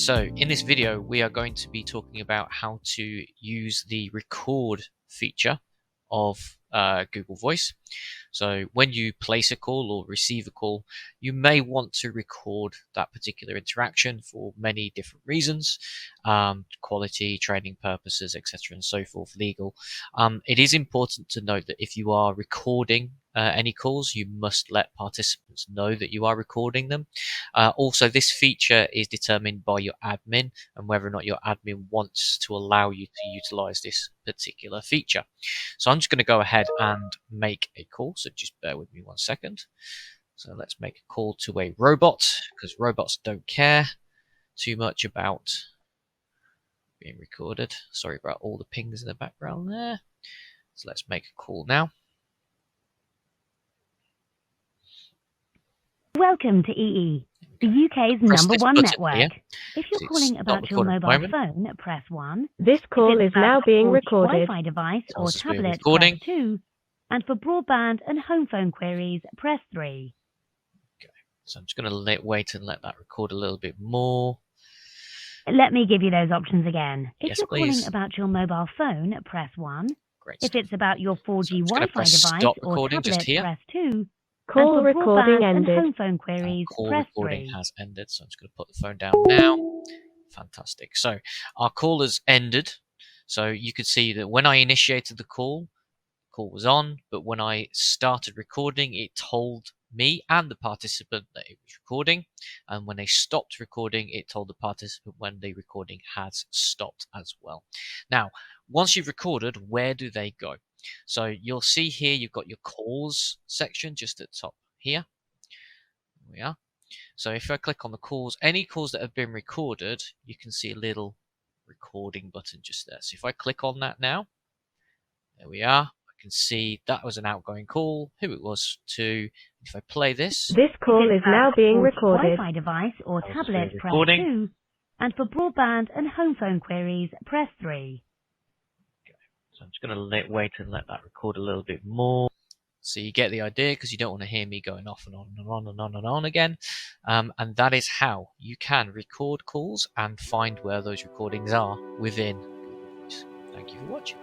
So in this video we are going to be talking about how to use the record feature of Google Voice. So when you place a call or receive a call, you may want to record that particular interaction for many different reasons, quality, training purposes, etc. and so forth, legal. It is important to note that if you are recording any calls, you must let participants know that you are recording them. Also, this feature is determined by your admin and whether or not your admin wants to allow you to utilize this particular feature. So I'm just going to go ahead and make a call. So just bear with me 1 second. So let's make a call to a robot, because robots don't care too much about being recorded. Sorry about all the pings in the background there. So let's make a call now. Welcome to EE, the UK's #1 network. Here. If you're calling about your mobile phone, press 1. This call is now being recorded. Wi-Fi device or tablet, press 2. And for broadband and home phone queries, press 3. Okay, so I'm just going to wait and let that record a little bit more. Let me give you those options again. If you're please. calling about your mobile phone, press 1. Great if it's about your 4G Wi-Fi device or tablet, just here. press 2. Call recording ended. And home phone queries, call press recording 3. has ended, so I'm just going to put the phone down now. Fantastic. So our call has ended. So you could see that when I initiated the call was on, but when I started recording, it told me and the participant that it was recording, and when they stopped recording, it told the participant when the recording has stopped as well. Now, once you've recorded, where do they go? So you'll see here you've got your calls section just at the top here. There we are. So if I click on the calls, any calls that have been recorded, you can see a little recording button just there. So if I click on that now, there we are. I can see that was an outgoing call, who it was to. If I play this. This call is now being recorded. Wi-Fi device or tablet, press 2. And for broadband and home phone queries, press 3. So I'm just going to wait and let that record a little bit more. So you get the idea, because you don't want to hear me going off and on and on and on and on again. And that is how you can record calls and find where those recordings are within Google Voice. Thank you for watching.